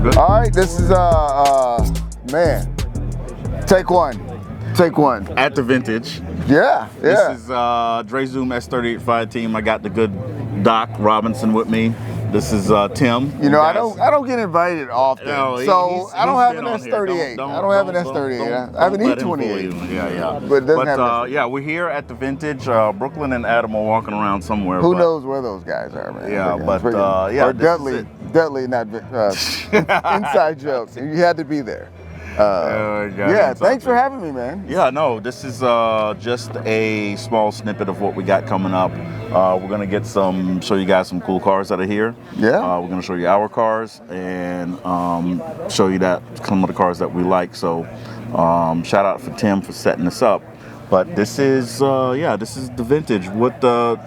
good. All right, this is man. Take one. At the Vintage. Yeah. This is Dre Zoom S38 Fire Team. I got the good Doc Robinson with me. This is Tim. You know, I don't get invited often, No, so I don't have an been on here. S38. I don't have an S38. I have an E28. Yeah. But it doesn't have yeah, we're here at the Vintage. Brooklyn and Adam are walking around somewhere. Who knows where those guys are, man? Yeah, or Dudley, not inside jokes. You had to be there. Yeah, thanks for having me, man. Yeah, no, this is just a small snippet of what we got coming up. We're gonna show you guys some cool cars that are here. Yeah. We're gonna show you our cars and show you some of the cars that we like. So, shout out for Tim for setting this up. But this is the Vintage with the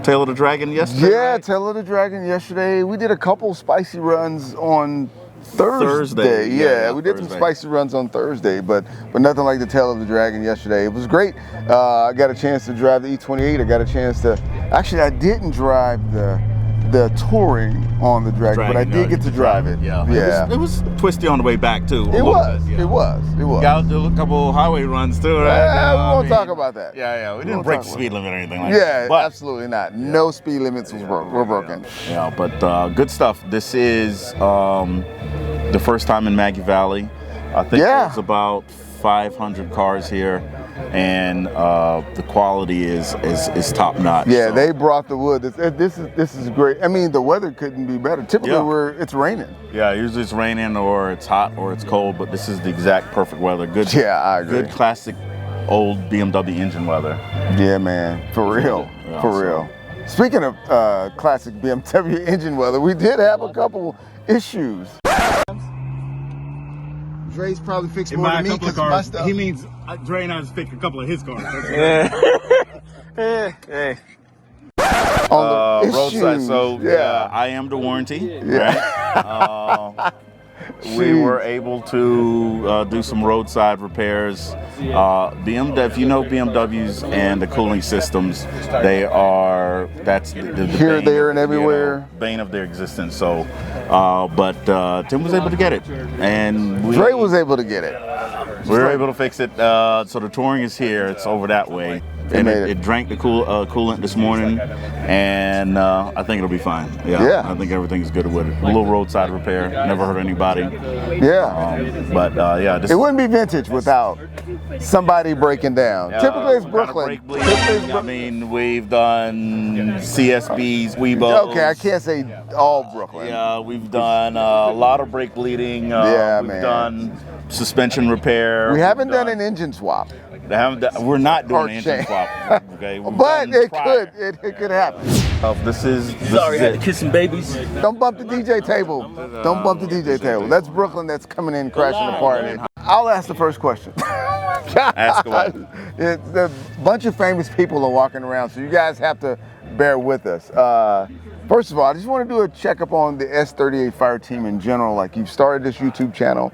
Tail of the Dragon yesterday. Yeah, right? Tail of the Dragon yesterday. We did a couple spicy runs on Thursday. Yeah, we did some spicy runs on Thursday, but nothing like the Tail of the Dragon yesterday. It was great. I got a chance to drive the E28. I got a chance to, actually I didn't drive the Touring on the Dragon, but I did get to drive it. Yeah. It was twisty on the way back too. It was. Got to do a couple highway runs too, right? Yeah, we won't talk about that. Yeah. We didn't break the speed limit or anything like that. Yeah, but absolutely not. No speed limits were broken. Yeah, but good stuff. This is the first time in Maggie Valley. I think there's about 500 cars here, and the quality is top notch. Yeah, so. they brought the wood. This is great. I mean, the weather couldn't be better. Typically, it's raining. Yeah, usually it's raining or it's hot or it's cold, but this is the exact perfect weather. Good. Yeah, I agree. Good classic old BMW engine weather. Yeah, man, for real, for real. Speaking of classic BMW engine weather, we did have a couple issues. Dre's probably fixed more than me because of my stuff. He means Dre and I just fixed a couple of his cars. Hey. On the roadside, so I am the warranty. Right? We were able to do some roadside repairs. If you know BMWs and the cooling systems, that's the here, there, and everywhere. Bane of their existence. So, but Tim was able to get it, and Dre was able to get it. We were able to fix it. So the Touring is here. It's over that way. And it drank the coolant this morning, and I think it'll be fine. Yeah, I think everything's good with it. A little roadside repair, never hurt anybody. Yeah. It wouldn't be Vintage without somebody breaking down. Typically it's Brooklyn. I mean, we've done CSBs, Weebos. Okay, I can't say all Brooklyn. Yeah, we've done a lot of brake bleeding. We've done suspension repair. We haven't done an engine swap. We're not doing an engine swap, okay? But it could happen. Sorry, I had to kiss some babies. Don't bump the DJ table. Don't bump the DJ table. That's Brooklyn that's coming in crashing the party. I'll ask the first question. Ask away. A bunch of famous people are walking around, so you guys have to bear with us. First of all, I just want to do a checkup on the S38 Fire Team in general. Like, you've started this YouTube channel,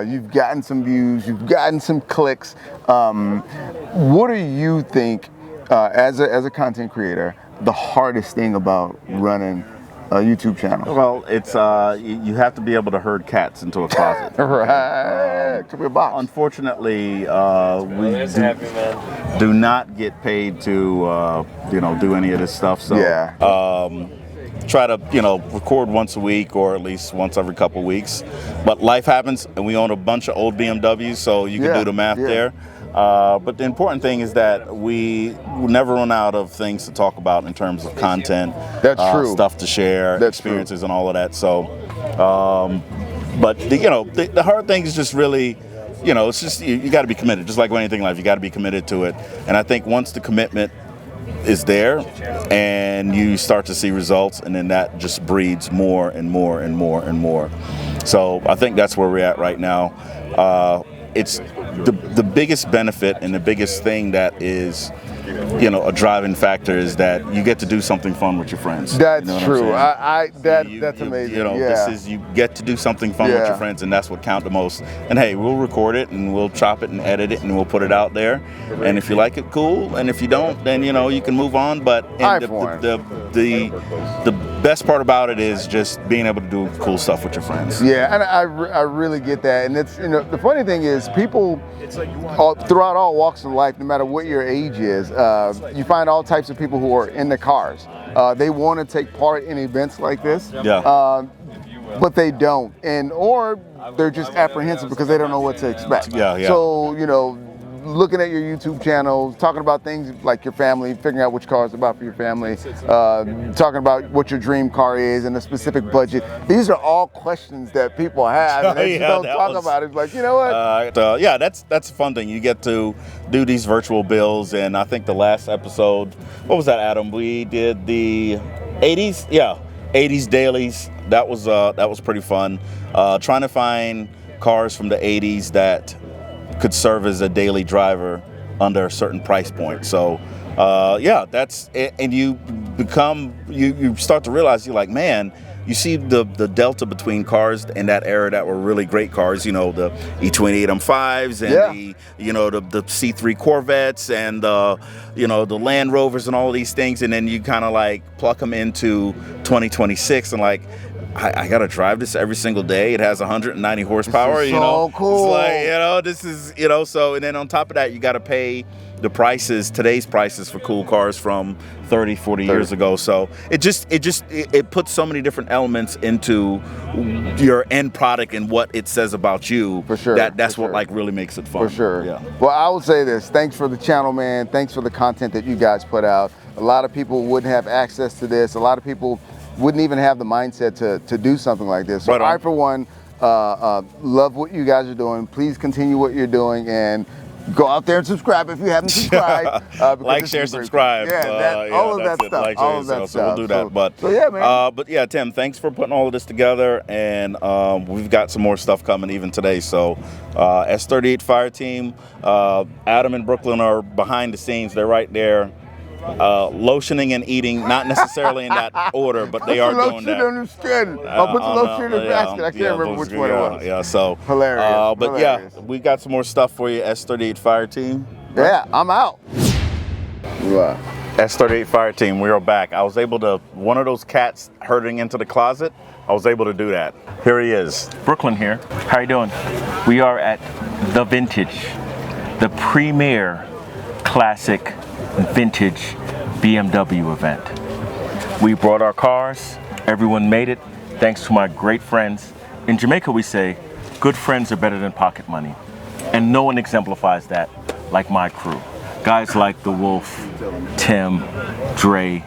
you've gotten some views, you've gotten some clicks. What do you think, as a content creator, the hardest thing about running a YouTube channel? Well, it's you have to be able to herd cats into a closet. Right, to be a box. Unfortunately, we do not get paid to do any of this stuff. So try to record once a week or at least once every couple weeks. But life happens, and we own a bunch of old BMWs, so you can do the math there. But the important thing is that we never run out of things to talk about in terms of content. That's true. Stuff to share, experiences, and all of that. So, but the hard thing is just really, it's just you got to be committed. Just like with anything in life, you got to be committed to it. And I think once the commitment is there, and you start to see results, and then that just breeds more and more and more and more. So I think that's where we're at right now. It's the biggest benefit and the biggest thing that is a driving factor is that you get to do something fun with your friends. That's you know true. that's amazing. You get to do something fun with your friends, and that's what counts the most. And hey, we'll record it and we'll chop it and edit it and we'll put it out there. And if you like it, cool. And if you don't, then you can move on. But the best part about it is just being able to do cool stuff with your friends. Yeah, and I really get that. And it's the funny thing is people throughout all walks of life, no matter what your age is, you find all types of people who are into cars. They want to take part in events like this. Yeah. But they don't, or they're just apprehensive because they don't know what to expect. Yeah. So looking at your YouTube channel, talking about things like your family, figuring out which car is about for your family, talking about what your dream car is and a specific budget. These are all questions that people have, and they just don't talk about it. It's like, you know what? That's a fun thing. You get to do these virtual builds, and I think the last episode, what was that, Adam? We did the 80s, 80s dailies. That was pretty fun. Trying to find cars from the 80s that could serve as a daily driver under a certain price point. So that's it. And you start to realize, you're like, man, you see the delta between cars in that era that were really great cars, the E28 M5s and the C3 Corvettes and the Land Rovers and all of these things, and then you kind of like pluck them into 2026 and like, I gotta drive this every single day. It has 190 horsepower. This is so cool. It's like, this is, so, and then on top of that, you gotta pay the prices, today's prices for cool cars from 30, 40 years ago. So it puts so many different elements into your end product and what it says about you. For sure. That's what like really makes it fun. For sure. Yeah. Well, I would say this. Thanks for the channel, man. Thanks for the content that you guys put out. A lot of people wouldn't have access to this. A lot of people wouldn't even have the mindset to do something like this. So I, for one, love what you guys are doing. Please continue what you're doing and go out there and subscribe if you haven't subscribed. Like, share, subscribe. All of that stuff. All of that stuff. So we'll do that. But yeah, Tim, thanks for putting all of this together, and we've got some more stuff coming even today. So S38 Fire Team, Adam and Brooklyn are behind the scenes. They're right there. Lotioning and eating, not necessarily in that order, but they are doing that. On your skin. I'll put the lotion in the basket. I can't remember which one it was. Yeah, so hilarious. But we got some more stuff for you. S38 Fire Team. Yeah, I'm out. S38 Fire Team, we are back. I was able to, one of those cats herding into the closet, I was able to do that. Here he is. Brooklyn here. How you doing? We are at The Vintage, the premier classic vintage BMW event. We brought our cars, everyone made it, thanks to my great friends. In Jamaica we say, good friends are better than pocket money. And no one exemplifies that like my crew. Guys like The Wolf, Tim, Dre,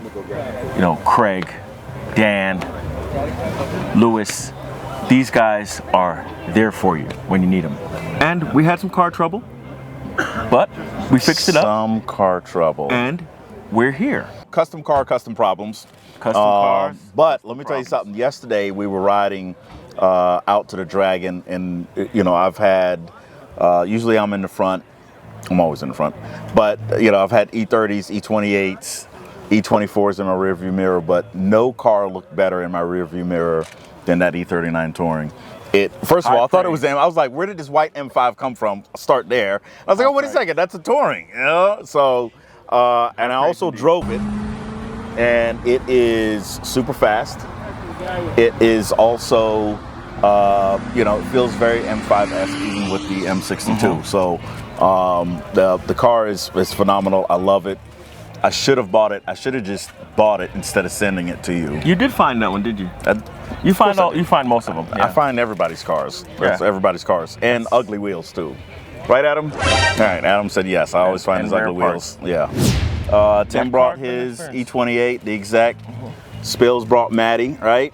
Craig, Dan, Lewis. These guys are there for you when you need them. And we had some car trouble, but we fixed it up. Some car trouble. And we're here. Custom car, custom problems. Custom cars. But let me tell you something. Yesterday we were riding out to the Dragon, and I've had, usually I'm in the front. I'm always in the front. But I've had E30s, E28s, E24s in my rearview mirror, but no car looked better in my rearview mirror than that E39 Touring. First of all, I thought it was M. I was like, where did this white M5 come from? I'll start there. I was like, oh, wait a second, that's a Touring. So, and I also drove it, and it is super fast. It is also, it feels very M5-esque even with the M62. Mm-hmm. So, the car is phenomenal. I love it. I should have bought it. I should have just bought it instead of sending it to you. You did find that one, did you? You find most of them. Yeah. I find everybody's cars. That's everybody's cars, and ugly wheels too. Right, Adam? All right. Adam said yes. I always find his ugly wheels. Yeah. Tim brought his E28, the exact. Spills brought Maddie, right?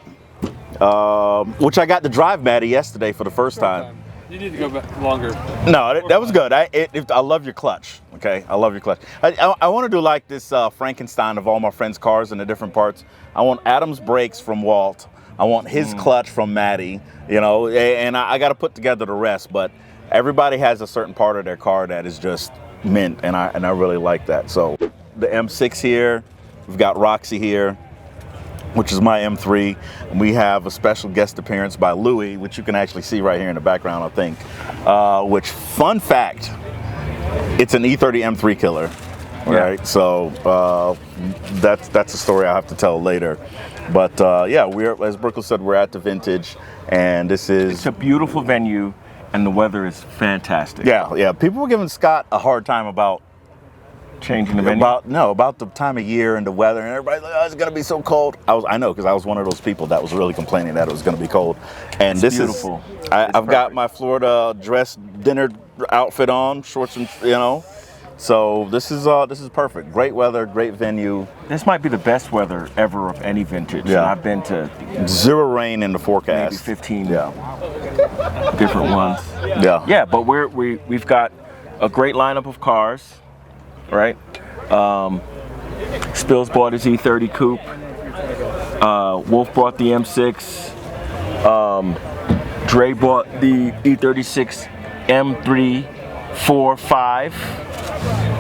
Which I got to drive Maddie yesterday for the first time. You need to go back longer. No, that was good. I love your clutch. Okay, I love your clutch. I want to do like this Frankenstein of all my friends' cars in the different parts. I want Adam's brakes from Walt. I want his clutch from Maddie. And I got to put together the rest. But everybody has a certain part of their car that is just mint, and I really like that. So. the M6 here. We've got Roxy here, which is my M3. And we have a special guest appearance by Louis, which you can actually see right here in the background, I think. Which, fun fact, it's an E30 M3 killer. Right, so that's a story I have to tell later. But yeah, we're, as Brooklyn said, we're at the Vintage, and this is... It's a beautiful venue, and the weather is fantastic. Yeah. People were giving Scott a hard time about changing the venue. About the time of year and the weather, and everybody's like, "Oh, it's gonna be so cold." I know, because I was one of those people that was really complaining that it was gonna be cold. And this beautiful. I've got my Florida dress dinner outfit on, shorts and So this is perfect. Great weather, great venue. This might be the best weather ever of any vintage. Yeah. And I've been to 0 rain in the forecast. maybe 15 Yeah. different ones. Yeah. Yeah, but we've got a great lineup of cars, right? Spills bought his E30 coupe. Wolf brought the M6. Dre bought the E36 M345.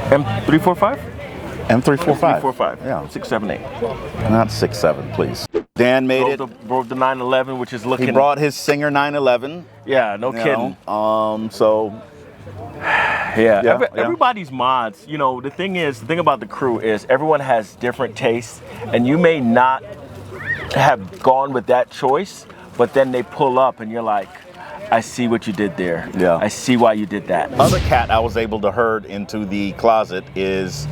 M345? M345. M345. Yeah. 678. Not 67, please. Dan made it. Drove the 911, which is looking. He brought his Singer 911. Yeah, no kidding. So. Everybody's mods. You know, the thing about the crew is everyone has different tastes, and you may not have gone with that choice, but then they pull up, and you're like, I see what you did there. Yeah. I see why you did that. Other cat I was able to herd into the closet is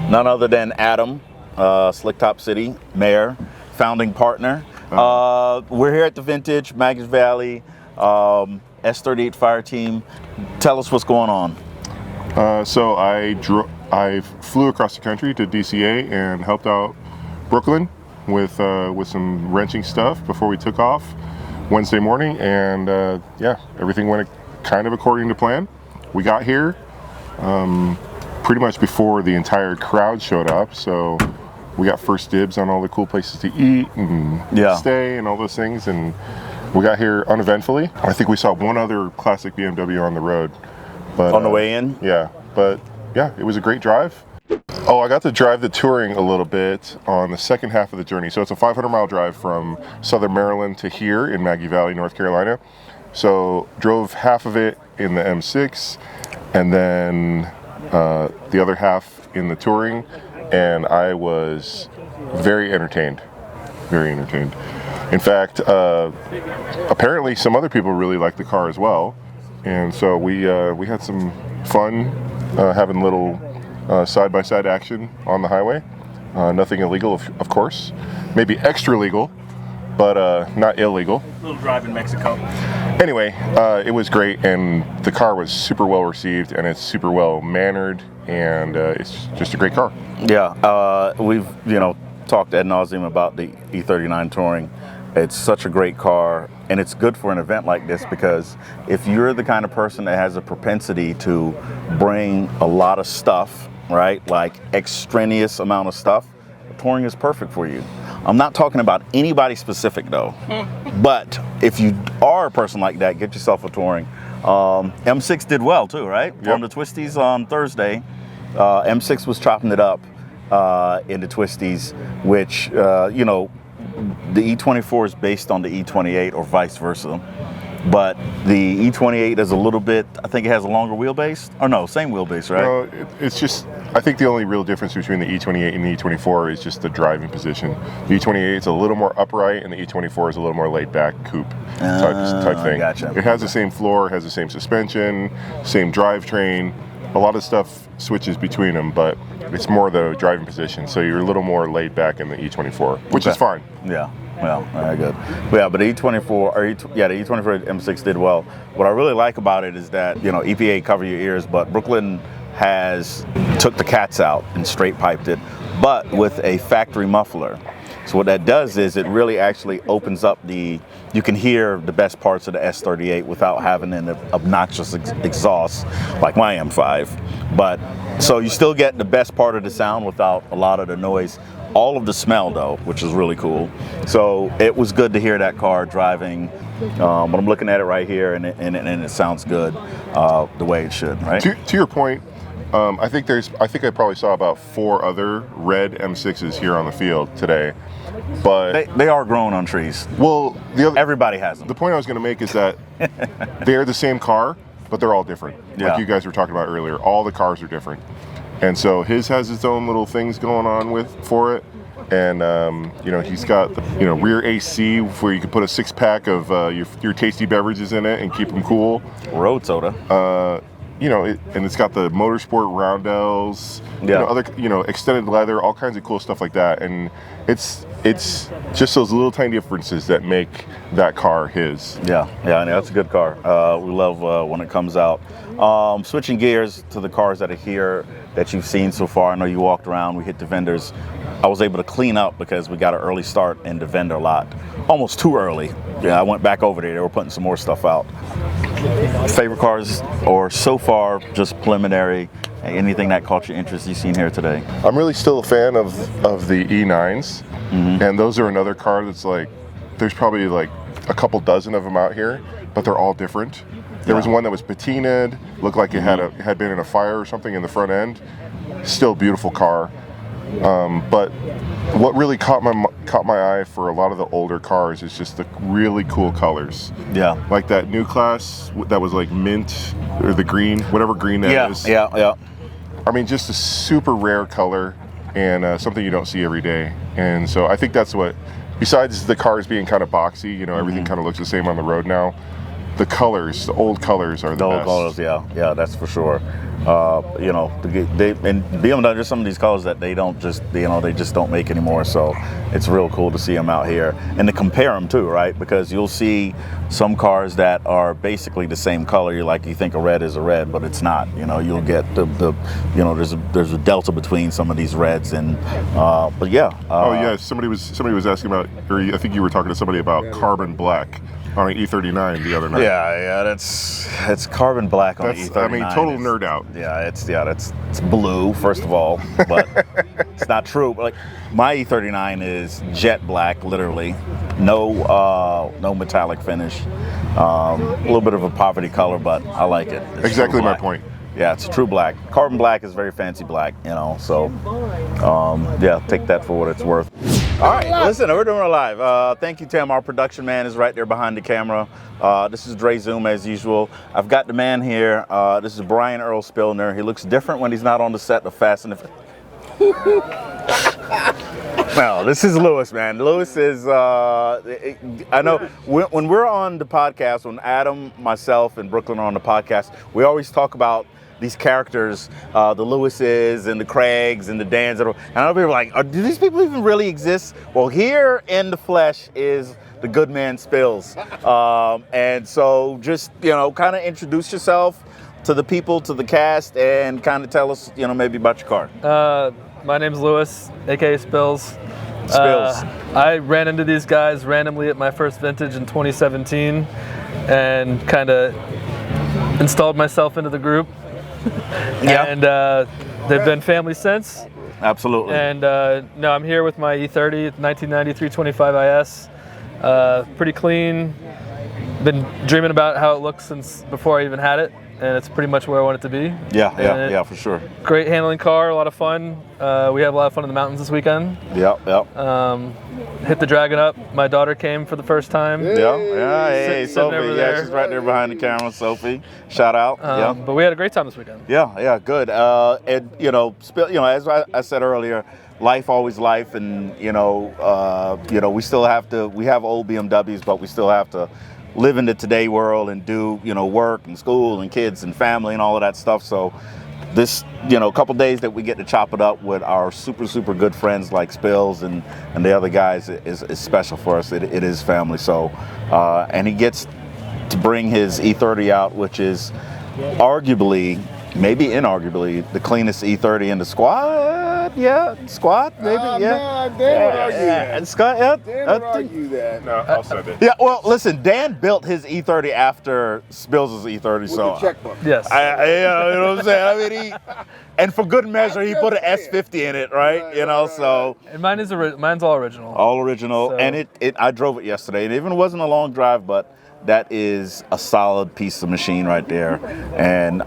none other than Adam, Slick Top City Mayor, founding partner. We're here at the Vintage, Maggie Valley, S38 Fire Team. Tell us what's going on. So I flew across the country to DCA and helped out Brooklyn with some wrenching stuff before we took off Wednesday morning, and everything went kind of according to plan. We got here pretty much before the entire crowd showed up, so we got first dibs on all the cool places to eat and stay and all those things, and we got here uneventfully. I think we saw one other classic BMW on the road. But, on the way in? Yeah, but yeah, it was a great drive. Oh, I got to drive the Touring a little bit on the second half of the journey. So it's a 500-mile drive from Southern Maryland to here in Maggie Valley, North Carolina. So drove half of it in the M6 and then the other half in the Touring, and I was very entertained. Very entertained. In fact, apparently some other people really liked the car as well, and so we had some fun having little side-by-side action on the highway. Nothing illegal, of course. Maybe extra legal, but not illegal. A little drive in Mexico. Anyway, it was great, and the car was super well received, and it's super well mannered, and it's just a great car. Yeah, we've talked ad nauseum about the E39 Touring. It's such a great car, and it's good for an event like this, because if you're the kind of person that has a propensity to bring a lot of stuff, right, like extraneous amount of stuff, Touring is perfect for you. I'm not talking about anybody specific though, but if you are a person like that, get yourself a Touring. M6 did well too, right? Yep. On the Twisties on Thursday, M6 was chopping it up in the Twisties, which, the E24 is based on the E28 or vice versa. But the E28 is a little bit, I think it has a longer wheelbase. Or no, same wheelbase, right? No, it's just, I think the only real difference between the E28 and the E24 is just the driving position. The E28 is a little more upright, and the E24 is a little more laid back coupe type thing. Gotcha. It has the same floor, has the same suspension, same drivetrain. A lot of stuff switches between them, but it's more the driving position. So you're a little more laid back in the E24, which is fine. Yeah. Well, very good. Yeah, but the E24 M6 did well. What I really like about it is that, EPA cover your ears, but Brooklyn has took the cats out and straight piped it, but with a factory muffler. So what that does is it really actually opens up you can hear the best parts of the S38 without having an obnoxious exhaust like my M5. But so you still get the best part of the sound without a lot of the noise. All of the smell though, which is really cool. So it was good to hear that car driving. But I'm looking at it right here, and it sounds good the way it should, right? To your point, I think I probably saw about 4 other red M6s here on the field today, but they are growing on trees. Well, everybody has them. The point I was going to make is that they're the same car, but they're all different. Yeah. Like you guys were talking about earlier, all the cars are different, and so his has its own little things going on for it. And you know, he's got the, you know, rear AC where you can put a 6-pack of your tasty beverages in it and keep them cool. Road soda. You know, and it's got the motorsport roundels, yeah. You know, other, you know, extended leather, all kinds of cool stuff like that. And it's just those little tiny differences that make that car his. Yeah, I know, that's a good car. We love when it comes out. Switching gears to the cars that are here that you've seen so far. I know you walked around, we hit the vendors. I was able to clean up because we got an early start in the vendor lot. Almost too early. Yeah, I went back over there. They were putting some more stuff out. Favorite cars, or so far just preliminary, anything that caught your interest you've seen here today? I'm really still a fan of the E9s, and those are another car that's like, there's probably like a couple dozen of them out here, but they're all different. There was one that was patinaed, looked like it had been in a fire or something in the front end. Still beautiful car. But what really caught my eye for a lot of the older cars is just the really cool colors. Yeah. Like that new class that was like mint, or the green, whatever green that is. Yeah. I mean, just a super rare color, and something you don't see every day. And so I think that's what, besides the cars being kind of boxy, you know, everything kind of looks the same on the road now. The colors, the old colors are the best. The old colors, yeah, that's for sure. You know, and BMW, there's some of these colors that they don't just, you know, they just don't make anymore. So it's real cool to see them out here and to compare them too, right? Because you'll see some cars that are basically the same color. You think a red is a red, but it's not. You know, you'll get the you know, there's a delta between some of these reds, and but yeah. Oh yeah, somebody was asking about, or I think you were talking to somebody about carbon black on an E39 the other night. Yeah, it's carbon black on the E39. I mean, total nerd out. Yeah, it's blue first of all, but it's not true. Like my E39 is jet black, literally, no metallic finish, a little bit of a poverty color, but I like it. It's exactly my point. Yeah, it's true black. Carbon black is very fancy black, you know. So, yeah, take that for what it's worth. All right, listen, we're doing it live. Thank you, Tim. Our production man is right there behind the camera. This is Dre Zoom, as usual. I've got the man here. This is Brian Earl Spillner. He looks different when he's not on the set of Fast and No, this is Lewis, man. Lewis is, I know when we're on the podcast, when Adam, myself, and Brooklyn are on the podcast, we always talk about these characters, the Lewises and the Craigs and the Dans. And I know people are like, do these people even really exist? Well, here in the flesh is the good man Spills. And so just, you know, kind of introduce yourself to the people, to the cast, and kind of tell us, you know, maybe about your car. My name's Lewis, aka Spills. Spills. I ran into these guys randomly at my first vintage in 2017 and kind of installed myself into the group. Yeah. And they've been family since. Absolutely. And no, I'm here with my E30 1990 325 IS. Pretty clean. Been dreaming about how it looks since before I even had it, and it's pretty much where I want it to be. Yeah, for sure. Great handling car, a lot of fun. We had a lot of fun in the mountains this weekend. Yep. Hit the Dragon up. My daughter came for the first time. Hey, Sophie. There. She's right there behind the camera. Sophie, shout out. But we had a great time this weekend. Yeah, good. And you know, as I said earlier, life always life, and we still have to. We have old BMWs, but we still have to live in the today world and do, you know, work and school and kids and family and all of that stuff. So this, you know, couple days that we get to chop it up with our super good friends like Spills and the other guys is special for us. It is family. So and he gets to bring his E30 out, which is arguably, maybe inarguably, the cleanest E30 in the squad. Squad, maybe. Dan would argue that. Squad, Dan would argue that. No, I'll send it. Yeah, well, listen, Dan built his E30 after Spills' E30, With so the checkbook. Yes. you know what I'm saying? I mean, and for good measure, he put an S50 in it, right? So And mine's all original. all original, So- and I drove it yesterday, and even wasn't a long drive, but that is a solid piece of machine right there, and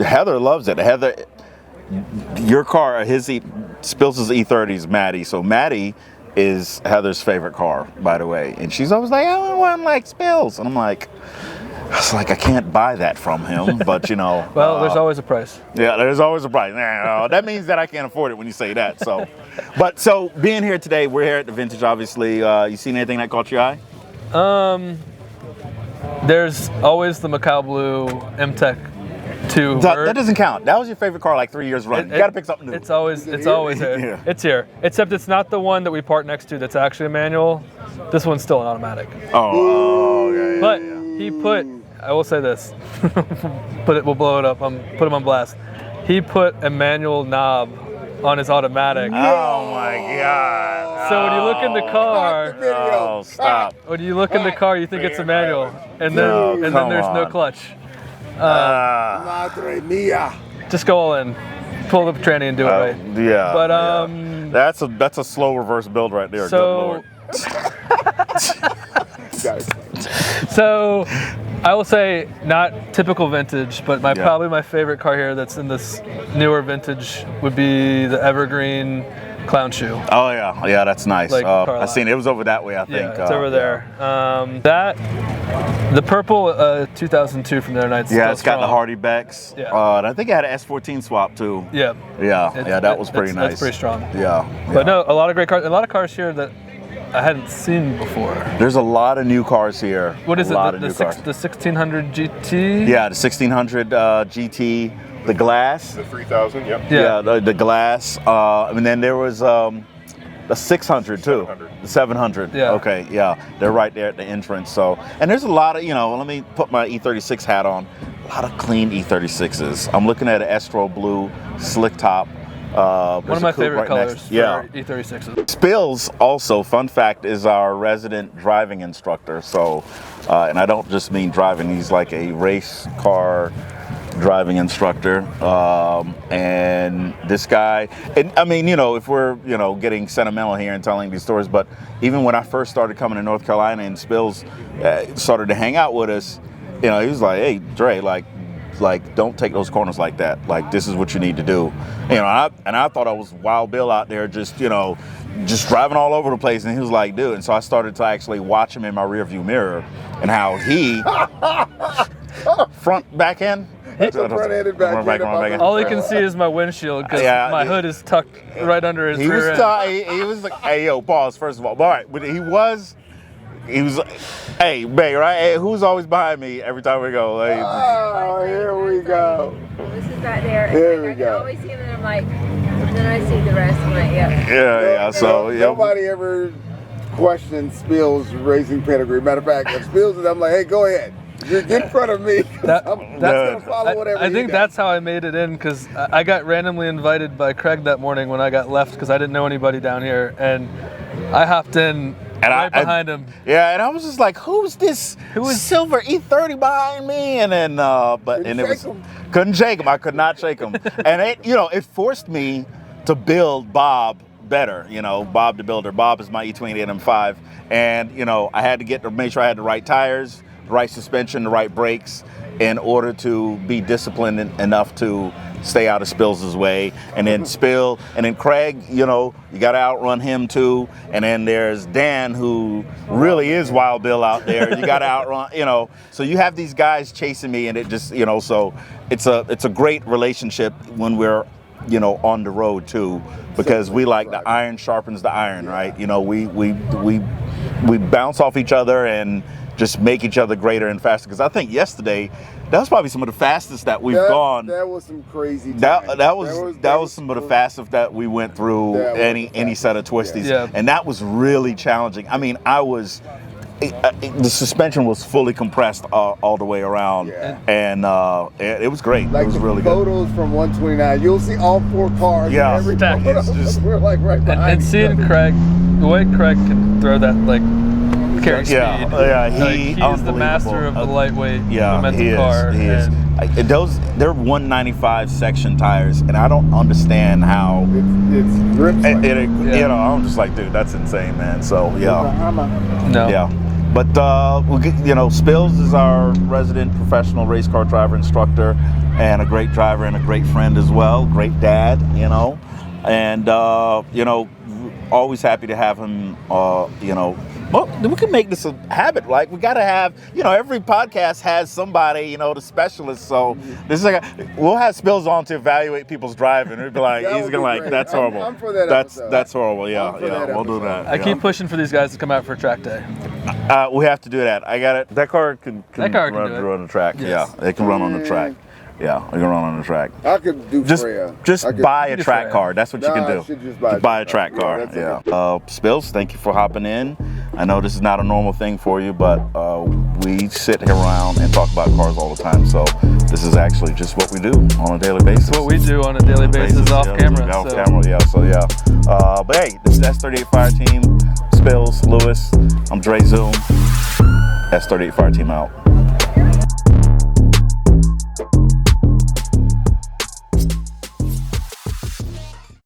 Heather loves it. Heather, your car, Spills' E30's Maddie. So Maddie is Heather's favorite car, by the way. And she's always like, I want one like Spills. And I'm like, I can't buy that from him, but you know. Well, there's always a price. Yeah, there's always a price. That means that I can't afford it when you say that. So, so being here today, we're here at the Vintage, obviously. You seen anything that caught your eye? There's always the Macau Blue M-Tech 2. That doesn't count. That was your favorite car like 3 years running. You got to pick something new. It's always here. Yeah. It's here. Except it's not the one that we parked next to that's actually a manual. This one's still an automatic. Oh, yeah. But he put, I will say this, we'll blow it up, put him on blast. He put a manual knob on his automatic. Oh my God. So when you look in the car, oh, stop. When you look in the car, you think it's a manual, and then there's no clutch. Madre mia. Just go all in, pull the tranny and do it right. Yeah. But that's a slow reverse build right there. So, Good Lord. So I will say not typical vintage, but probably my favorite car here that's in this newer vintage would be the Evergreen Clown Shoe. Oh yeah, that's nice. I seen it. It was over that way, I think. Yeah, it's over there. The purple 2002 from the Reunites. Yeah, it's got the Hardy Becks. Yeah. And I think it had an S14 swap too. Yeah. Yeah, that was pretty nice. That's pretty strong. Yeah. But no, a lot of great cars. A lot of cars here that I hadn't seen before. There's a lot of new cars here. What is it? The 1600 GT? Yeah, the 1600 GT, the glass. The 3000, yep. Yeah, the glass. And then there was the 600 too. 700. The 700. Yeah. Okay, yeah. They're right there at the entrance. So, and there's a lot of, let me put my E36 hat on. A lot of clean E36s. I'm looking at an Estro Blue slick top. One of my favorite colors for E36s. Spills also, fun fact, is our resident driving instructor. So, and I don't just mean driving, he's like a race car driving instructor. And this guy, and I mean, if we're, getting sentimental here and telling these stories, but even when I first started coming to North Carolina and Spills started to hang out with us, he was like, hey, Dre, like don't take those corners like that. Like, this is what you need to do. And I thought I was Wild Bill out there just driving all over the place. And he was like, dude. And so I started to actually watch him in my rearview mirror and how he front back end. All he can see is my windshield because my hood is tucked right under his rear end. He was like, hey, yo, pause, first of all. All right, but he was, hey, Bay, right? Hey, who's always behind me every time we go? Like, oh, here we go. This is right there. Here we go. I always see him and I'm like, and then I see the rest. I'm like, yeah. So nobody ever questioned Spills' racing pedigree. Matter of fact, if Spills is, I'm like, hey, go ahead. Get in front of me. I'm gonna follow whatever. I think that's how I made it in because I got randomly invited by Craig that morning when I got left because I didn't know anybody down here, and I hopped in. And behind him. Yeah, and I was just like, who's this silver E30 behind me? And then, couldn't shake him. I could not shake him. And it forced me to build Bob better. Bob the builder. Bob is my E28 M5. And, I had to make sure I had the right tires, the right suspension, the right brakes in order to be disciplined enough to stay out of Spills' way. And then Craig, you got to outrun him too. And then there's Dan, who really is Wild Bill out there. You got to outrun, So you have these guys chasing me, and it just, so it's a great relationship when we're, on the road too, because we like the iron sharpens the iron, right? We bounce off each other and just make each other greater and faster. Because I think yesterday, that was probably some of the fastest that we've gone. That was some crazy time. That was some of the fastest that we went through any set of twisties. Yeah. And that was really challenging. I mean, the suspension was fully compressed all the way around. Yeah. And it was great. Like it was really photos from 129, you'll see all four cars. Yeah. Every It's just, we're like right behind. And seeing Craig, the way Craig can throw that, carry speed. Yeah, he's the master of the lightweight momentum car. He is. They're 195 section tires, and I don't understand how it's grips. I'm just like, dude, that's insane, man. So No. yeah. But you know, Spills is our resident professional race car driver instructor, and a great driver and a great friend as well. Great dad, you know, and you know, always happy to have him. You know. Well, we can make this a habit. Like, we got to have, you know, every podcast has somebody, you know, the specialist. So this is like, we'll have Spills on to evaluate people's driving. We'd be like, he's gonna like, that's horrible. I'm for that that's horrible. Yeah, we'll do that. I keep pushing for these guys to come out for track day. We have to do that. I got it. That car can That car can run the track. Yes. Yeah, it can run on the track. Yeah, it can run on the track. I could do Just buy a track car. That's what you can do. I should just buy a track car. Yeah. Spills, thank you for hopping in. I know this is not a normal thing for you, but we sit here around and talk about cars all the time. So this is actually just what we do on a daily basis. It's what we do on a daily basis off camera. Off camera, yeah. So yeah. But hey, this is S38 Fire Team. Spills, Lewis. I'm Dre Zoom. S38 Fire Team out.